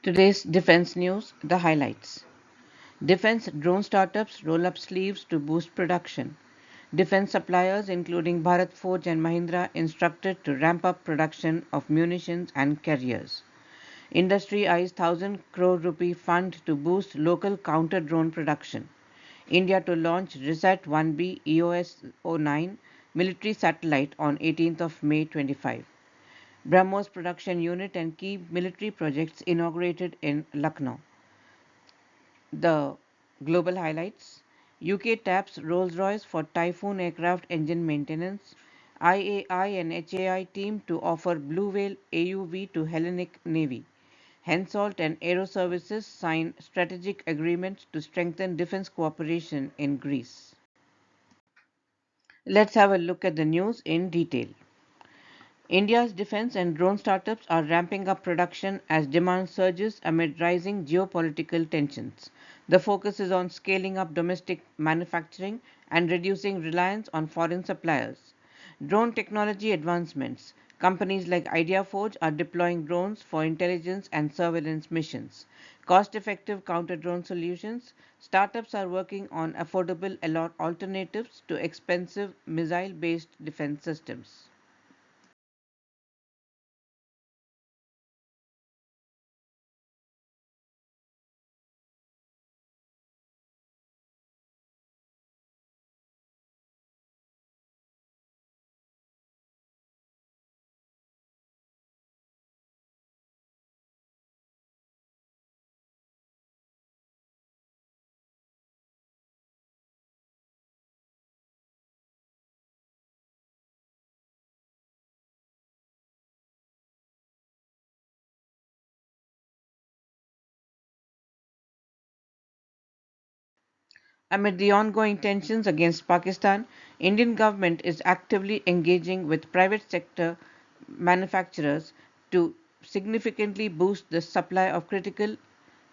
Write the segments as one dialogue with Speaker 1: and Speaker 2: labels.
Speaker 1: Today's defense news, the highlights. Defense drone startups roll up sleeves to boost production. Defense suppliers, including Bharat Forge and Mahindra, instructed to ramp up production of munitions and carriers. Industry eyes 1,000 crore rupee fund to boost local counter drone production. India to launch RISAT-1B EOS-09 military satellite on 18th of May 25. BrahMos production unit and key military projects inaugurated in Lucknow. The global highlights: UK taps Rolls-Royce for Typhoon aircraft engine maintenance. IAI and HAI team to offer BlueWhale AUV to Hellenic Navy. HENSOLDT and AEROSERVICES sign strategic agreement to strengthen defense cooperation in Greece. Let's have a look at the news in detail. India's defense and drone startups are ramping up production as demand surges amid rising geopolitical tensions. The focus is on scaling up domestic manufacturing and reducing reliance on foreign suppliers. Drone technology advancements. Companies like IdeaForge are deploying drones for intelligence and surveillance missions. Cost effective counter drone solutions. Startups are working on affordable alternatives to expensive missile based defense systems. Amid the ongoing tensions against Pakistan, Indian government is actively engaging with private sector manufacturers to significantly boost the supply of critical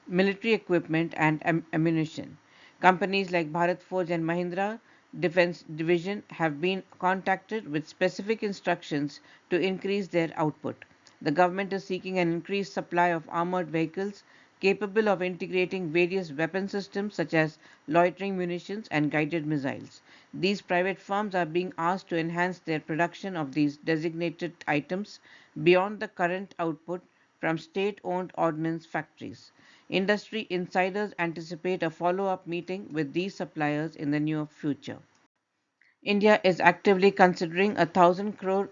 Speaker 1: military equipment and ammunition. Companies like Bharat Forge and Mahindra Defense Division have been contacted with specific instructions to increase their output. The government is seeking an increased supply of armored vehicles capable of integrating various weapon systems such as loitering munitions and guided missiles. These private firms are being asked to enhance their production of these designated items beyond the current output from state owned ordnance factories. Industry insiders anticipate a follow up meeting with these suppliers in the near future. India is actively considering a 1,000 crore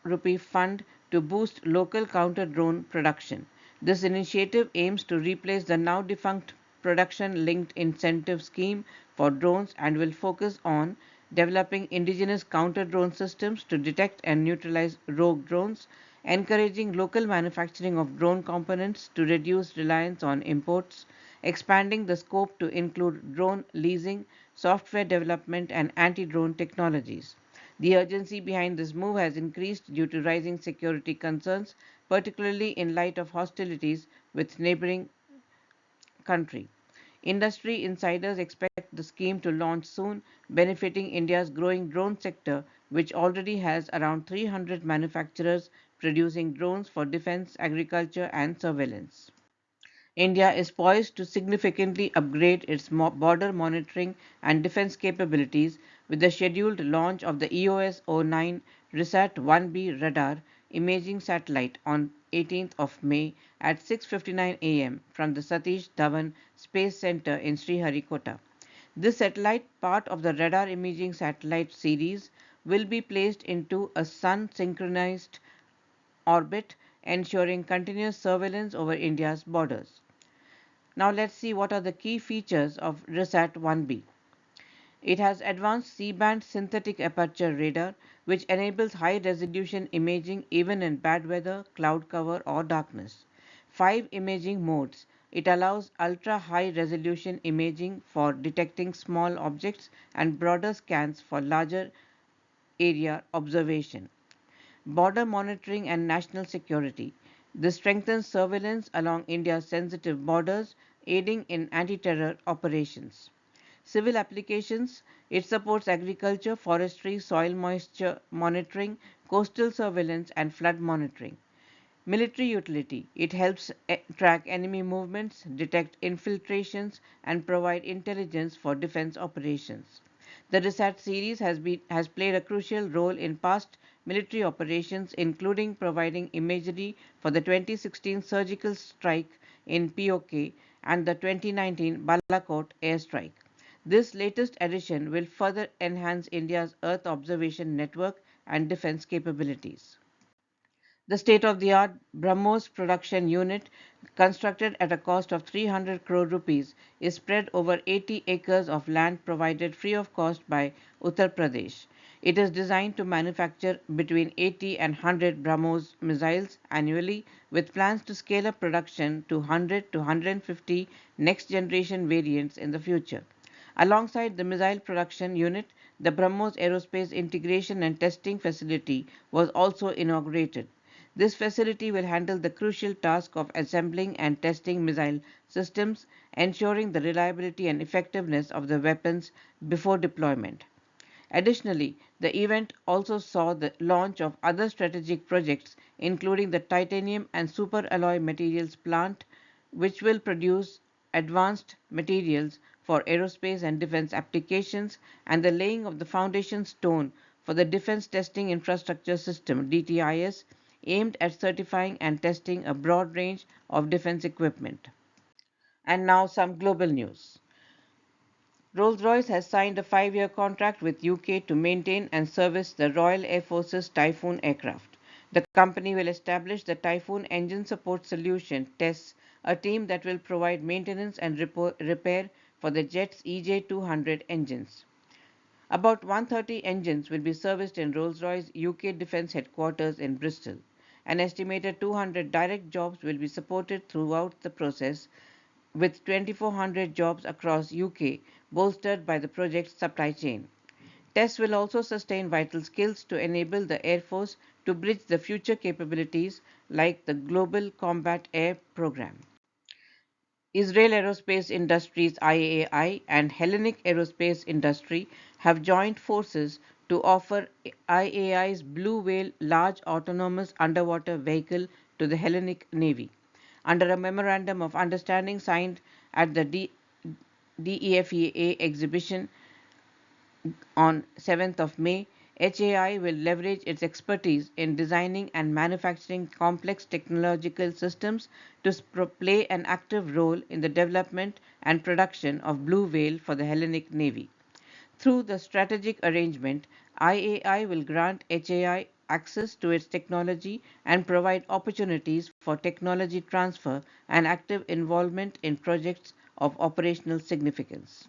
Speaker 1: rupee fund to boost local counter drone production. This initiative aims to replace the now defunct production linked incentive scheme for drones and will focus on developing indigenous counter drone systems to detect and neutralize rogue drones, encouraging local manufacturing of drone components to reduce reliance on imports, expanding the scope to include drone leasing, software development, and anti drone technologies. The urgency behind this move has increased due to rising security concerns, particularly in light of hostilities with neighboring country. Industry insiders expect the scheme to launch soon, benefiting India's growing drone sector, which already has around 300 manufacturers producing drones for defense, agriculture, and surveillance. India is poised to significantly upgrade its border monitoring and defense capabilities with the scheduled launch of the EOS-09 RISAT-1B radar imaging satellite on 18th of May at 6:59 a.m. from the Satish Dhawan Space Center in Sriharikota. This satellite, part of the radar imaging satellite series, will be placed into a sun synchronized orbit, ensuring continuous surveillance over India's borders. Now let's see what are the key features of RISAT-1B. It has advanced C-band synthetic aperture radar which enables high resolution imaging even in bad weather, cloud cover or darkness. 5 imaging modes. It allows ultra high resolution imaging for detecting small objects and broader scans for larger area observation. Border monitoring and national security. This strengthens surveillance along India's sensitive borders, aiding in anti terror operations. Civil applications. It supports agriculture, forestry, soil moisture monitoring, coastal surveillance, and flood monitoring. Military utility. It helps track enemy movements, detect infiltrations, and provide intelligence for defense operations. The RISAT series has played a crucial role in past military operations, including providing imagery for the 2016 surgical strike in POK and the 2019 Balakot airstrike. This latest addition will further enhance India's Earth observation network and defense capabilities. The state-of-the-art BrahMos production unit, constructed at a cost of 300 crore rupees, is spread over 80 acres of land provided free of cost by Uttar Pradesh. It is designed to manufacture between 80 and 100 BrahMos missiles annually, with plans to scale up production to 100 to 150 next-generation variants in the future. Alongside the missile production unit, the BrahMos Aerospace Integration and Testing Facility was also inaugurated. This facility will handle the crucial task of assembling and testing missile systems, ensuring the reliability and effectiveness of the weapons before deployment. Additionally, the event also saw the launch of other strategic projects, including the titanium and superalloy materials plant, which will produce advanced materials for aerospace and defense applications, and the laying of the foundation stone for the Defense Testing Infrastructure System (DTIS), aimed at certifying and testing a broad range of defense equipment. And now some global news. Rolls-Royce has signed a 5-year contract with UK to maintain and service the Royal Air Force's Typhoon aircraft. The company will establish the Typhoon Engine Support Solution (TESS), a team that will provide maintenance and repair for the jet's EJ200 engines. About 130 engines will be serviced in Rolls-Royce UK Defence Headquarters in Bristol. An estimated 200 direct jobs will be supported throughout the process, with 2,400 jobs across UK bolstered by the project's supply chain. TESS will also sustain vital skills to enable the Air Force to bridge the future capabilities like the Global Combat Air Program. Israel Aerospace Industries IAI and Hellenic Aerospace Industry have joined forces to offer IAI's BlueWhale large autonomous underwater vehicle to the Hellenic Navy. Under a memorandum of understanding signed at the DEFEA exhibition on 7th of May, HAI will leverage its expertise in designing and manufacturing complex technological systems to play an active role in the development and production of Blue Whale for the Hellenic Navy. Through the strategic arrangement, IAI will grant HAI access to its technology and provide opportunities for technology transfer and active involvement in projects of operational significance.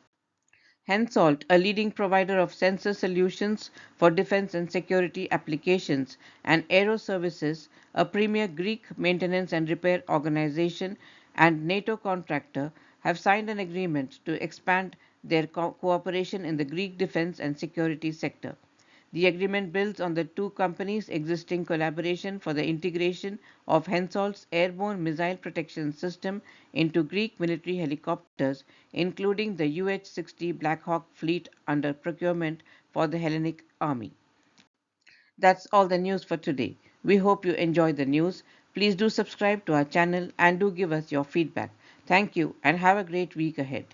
Speaker 1: HENSOLDT, a leading provider of sensor solutions for defense and security applications, and AEROSERVICES, a premier Greek maintenance and repair organization and NATO contractor, have signed an agreement to expand their cooperation in the Greek defense and security sector. The agreement builds on the two companies' existing collaboration for the integration of HENSOLDT's airborne missile protection system into Greek military helicopters, including the UH-60 Black Hawk fleet under procurement for the Hellenic Army. That's all the news for today. We hope you enjoyed the news. Please do subscribe to our channel and do give us your feedback. Thank you and have a great week ahead.